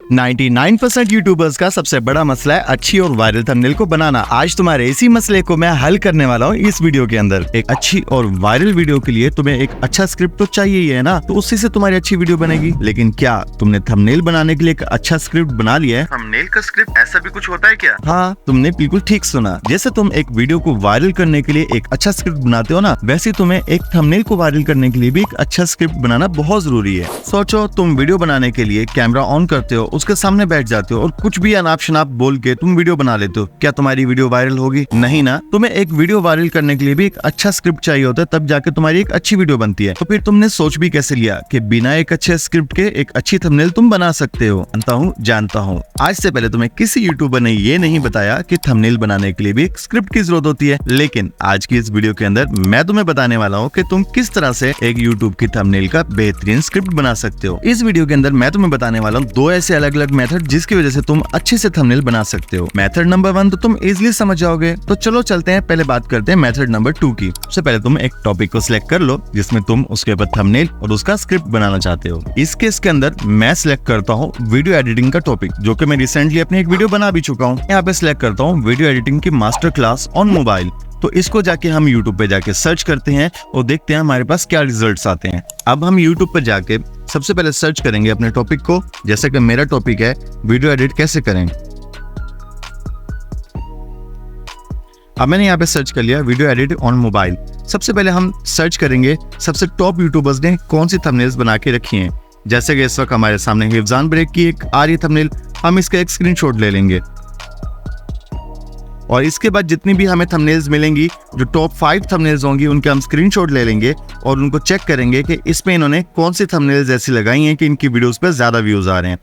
99% YouTubers का सबसे बड़ा मसला है अच्छी और वायरल थंबनेल को बनाना। आज तुम्हारे इसी मसले को मैं हल करने वाला हूँ इस वीडियो के अंदर। एक अच्छी और वायरल वीडियो के लिए तुम्हें एक अच्छा स्क्रिप्ट तो चाहिए ही है ना, तो उसी से तुम्हारी अच्छी वीडियो बनेगी। लेकिन क्या तुमने थंबनेल बनाने के लिए एक अच्छा स्क्रिप्ट बना लिया है? थंबनेल का स्क्रिप्ट ऐसा भी कुछ होता है क्या? हाँ, तुमने बिल्कुल ठीक सुना। जैसे तुम एक वीडियो को वायरल करने के लिए एक अच्छा स्क्रिप्ट बनाते हो ना, वैसे तुम्हें एक थंबनेल को वायरल करने के लिए भी एक अच्छा स्क्रिप्ट बनाना बहुत जरूरी है। सोचो, तुम वीडियो बनाने के लिए कैमरा ऑन करते हो, उसके सामने बैठ जाते हो और कुछ भी अनाप शनाप बोल के तुम वीडियो बना लेते हो। क्या तुम्हारी वीडियो वायरल होगी? नहीं ना। तुम्हें एक वीडियो वायरल करने के लिए भी एक अच्छा स्क्रिप्ट चाहिए होता है, तब जाके तुम्हारी एक अच्छी वीडियो बनती है। तो फिर तुमने सोच भी कैसे लिया कि बिना एक अच्छे स्क्रिप्ट के एक अच्छी थंबनेल तुम बना सकते हो? जानता हूँ आज से पहले तुम्हें किसी यूट्यूबर ने ये नहीं बताया कि थंबनेल बनाने के लिए भी एक स्क्रिप्ट की जरूरत होती है। लेकिन आज की इस वीडियो के अंदर मैं तुम्हें बताने वाला हूँ कि तुम किस तरह से एक यूट्यूब की थंबनेल का बेहतरीन स्क्रिप्ट बना सकते हो। इस वीडियो के अंदर मैं तुम्हें बताने वाला हूँ दो ऐसे अलग अलग मेथड जिसकी वजह से तुम अच्छे से थंबनेल बना सकते हो। मेथड नंबर 1 तो तुम इजीली समझ जाओगे, तो चलो चलते हैं, पहले बात करते हैं मेथड नंबर 2 की। सबसे पहले तुम एक टॉपिक को सिलेक्ट कर लो जिसमें तुम उसके ऊपर थंबनेल और उसका स्क्रिप्ट बनाना चाहते हो। इस केस के अंदर मैं सिलेक्ट करता हूँ वीडियो एडिटिंग का टॉपिक, जो कि मैं रिसेंटली अपनी एक वीडियो बना भी चुका हूँ। यहाँ पे सिलेक्ट करता हूँ वीडियो एडिटिंग की मास्टर क्लास ऑन मोबाइल। तो इसको जाके हम YouTube पे जाके सर्च करते हैं और देखते हैं हमारे पास क्या रिजल्ट्स आते हैं। अब हम YouTube पर जाके सबसे पहले सर्च करेंगे अपने टॉपिक को, जैसे कि मेरा टॉपिक है वीडियो एडिट कैसे करें। अब मैंने यहाँ पे सर्च कर लिया वीडियो एडिट ऑन मोबाइल। सबसे पहले हम सर्च करेंगे सबसे टॉप यूट्यूबर्स ने कौन सी थंबनेल्स बना के रखी हैं। जैसे कि इस वक्त हमारे सामने हिफजान ब्रेक की एक आ रही थंबनेल, हम इसका एक स्क्रीनशॉट ले लेंगे और इसके बाद जितनी भी हमें थंबनेल्स मिलेंगी, जो टॉप 5 थंबनेल्स होंगी, उनके हम स्क्रीनशॉट ले लेंगे और उनको चेक करेंगे कि इसमें इन्होंने कौन सी थंबनेल्स ऐसी लगाई हैं कि इनकी वीडियोस पे ज्यादा व्यूज आ रहे हैं।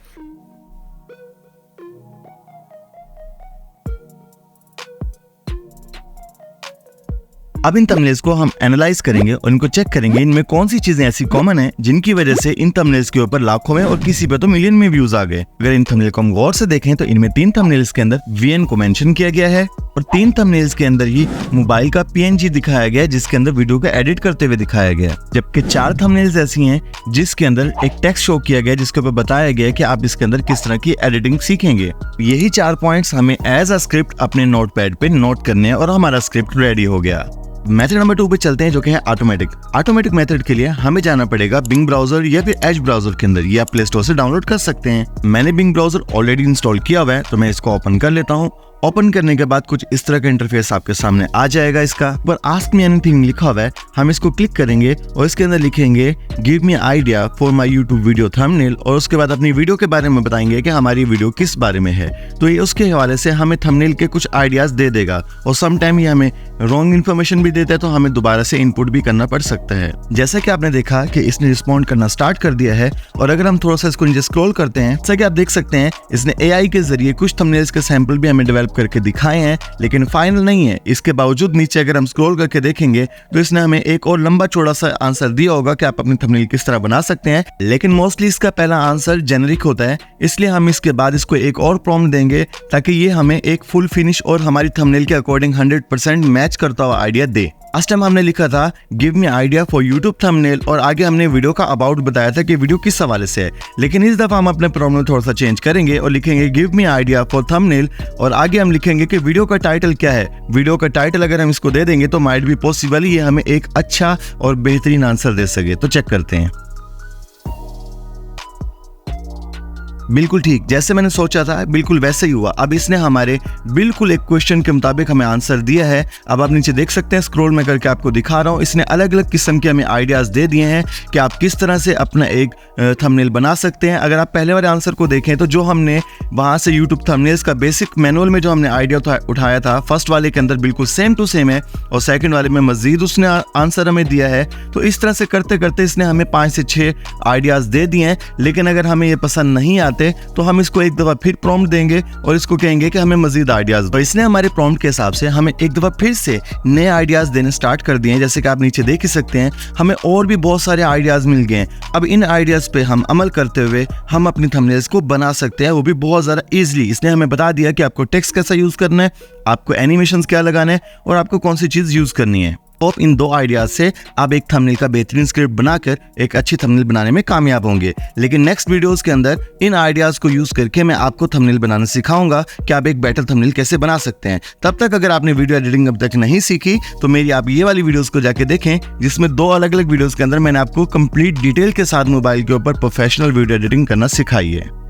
अब इन थंबनेल्स को हम एनालाइज करेंगे और इनको चेक करेंगे इनमें कौन सी चीजें ऐसी कॉमन है जिनकी वजह से इन थंबनेल्स के ऊपर लाखों में और किसी पे तो मिलियन में व्यूज आ गए। अगर इन थंबनेल को हम गौर से देखें तो इनमें 3 थंबनेल्स के अंदर VN को मेंशन किया गया है और 3 थंबनेल्स के अंदर ही मोबाइल का PNG दिखाया गया है जिसके अंदर वीडियो को एडिट करते हुए दिखाया गया, जबकि 4 थंबनेल्स ऐसी हैं जिसके अंदर एक टेक्स्ट शो किया गया जिसके ऊपर बताया गया कि आप इसके अंदर किस तरह की एडिटिंग सीखेंगे। यही 4 पॉइंट्स हमें एज अ स्क्रिप्ट अपने नोटपैड पे नोट करने हैं और हमारा स्क्रिप्ट रेडी हो गया। मेथड नंबर 2 पे चलते हैं, जो कि है ऑटोमेटिक मेथड के लिए हमें जाना पड़ेगा बिंग ब्राउजर या फिर एज ब्राउजर के अंदर, या आप प्ले स्टोर से डाउनलोड कर सकते हैं। मैंने बिंग ब्राउजर ऑलरेडी इंस्टॉल किया हुआ है, तो मैं इसको ओपन कर लेता हूँ। ओपन करने के बाद कुछ इस तरह का इंटरफेस आपके सामने आ जाएगा। इसका पर आस्क मी एनीथिंग लिखा हुआ है, हम इसको क्लिक करेंगे और इसके अंदर लिखेंगे give me idea for my YouTube video thumbnail और उसके बाद अपनी वीडियो के बारे में बताएंगे कि हमारी वीडियो किस बारे में है। तो ये उसके हवाले से हमें थंबनेल के कुछ आइडियाज दे देगा और सम टाइम ये हमें रॉन्ग इन्फॉर्मेशन भी देता है, तो हमें दोबारा से इनपुट भी करना पड़ सकता है। जैसा कि आपने देखा कि इसने रिस्पॉन्ड करना स्टार्ट कर दिया है और अगर हम थोड़ा सा इसको नीचे स्क्रॉल करते हैं, जैसा कि आप देख सकते हैं इसने AI के जरिए कुछ थंबनेल्स के सैंपल भी हमें डेवलप करके दिखाए हैं, लेकिन फाइनल नहीं है। इसके बावजूद नीचे अगर हम स्क्रॉल करके देखेंगे तो इसने हमें एक और लंबा चौड़ा सा आंसर दिया होगा कि आप अपनी थंबनेल किस तरह बना सकते हैं, लेकिन मोस्टली इसका पहला आंसर जेनेरिक होता है, इसलिए हम इसके बाद इसको एक और प्रॉम्प्ट देंगे ताकि ये हमें एक फुल फिनिश और हमारी थंबनेल के अकॉर्डिंग 100% मैच करता हुआ आइडिया दे। लास्ट टाइम हमने लिखा था give me idea for YouTube thumbnail और आगे हमने वीडियो का अबाउट बताया था कि वीडियो किस हवाले से है, लेकिन इस दफा हम अपने प्रॉब्लम थोड़ा सा चेंज करेंगे और लिखेंगे give me idea for thumbnail और आगे हम लिखेंगे कि वीडियो का टाइटल क्या है। वीडियो का टाइटल अगर हम इसको दे देंगे तो माइट भी पॉसिबल ये हमें एक अच्छा और बेहतरीन आंसर दे सके। तो चेक करते हैं। बिल्कुल ठीक, जैसे मैंने सोचा था बिल्कुल वैसे ही हुआ। अब इसने हमारे बिल्कुल एक क्वेश्चन के मुताबिक हमें आंसर दिया है। अब आप नीचे देख सकते हैं, स्क्रॉल में करके आपको दिखा रहा हूँ, इसने अलग अलग किस्म के हमें आइडियाज दे दिए हैं कि आप किस तरह से अपना एक थंबनेल बना सकते हैं। अगर आप पहले वाले आंसर को देखें तो जो हमने वहां से यूट्यूब थंबनेल्स का बेसिक मैनुअल में जो हमने आइडिया उठाया था, फर्स्ट वाले के अंदर बिल्कुल सेम टू सेम है और सेकंड वाले में मजीद उसने आंसर हमें दिया है। तो इस तरह से करते करते इसने हमें 5 से 6 आइडियाज दे दिए हैं, लेकिन अगर हमें ये पसंद नहीं आते तो हम इसको एक दफा फिर प्रॉम्प्ट देंगे और इसको कहेंगे कि हमें मजीद आइडियाज। तो इसने हमारे प्रॉम्प्ट के हिसाब से हमें एक दफा फिर से नए आइडियाज देने स्टार्ट कर दिए हैं। जैसे कि आप नीचे देख ही सकते हैं, हमें और भी बहुत सारे आइडियाज मिल गए हैं। अब इन आइडियाज पे हम अमल करते हुए हम अपनी थंबनेल्स को बना सकते हैं, वो भी बहुत ज्यादा इजीली। इसने हमें बता दिया कि आपको टेक्स्ट कैसा यूज करना है, आपको एनिमेशंस क्या लगाना है और आपको कौन सी चीज यूज करनी है। होप इन 2 आइडियाज से आप एक थंबनेल का बेहतरीन स्क्रिप्ट बनाकर एक अच्छी थंबनेल बनाने में कामयाब होंगे। लेकिन नेक्स्ट वीडियोस के अंदर इन आइडियाज को यूज करके मैं आपको थंबनेल बनाना सिखाऊंगा कि आप एक बेटर थंबनेल कैसे बना सकते हैं। तब तक अगर आपने वीडियो एडिटिंग अब तक नहीं सीखी तो मेरी आप ये वाली वीडियोस को जाके देखें, जिसमें 2 अलग अलग वीडियोस के अंदर मैंने आपको कंप्लीट डिटेल के साथ मोबाइल के ऊपर प्रोफेशनल वीडियो एडिटिंग करना सिखाई है।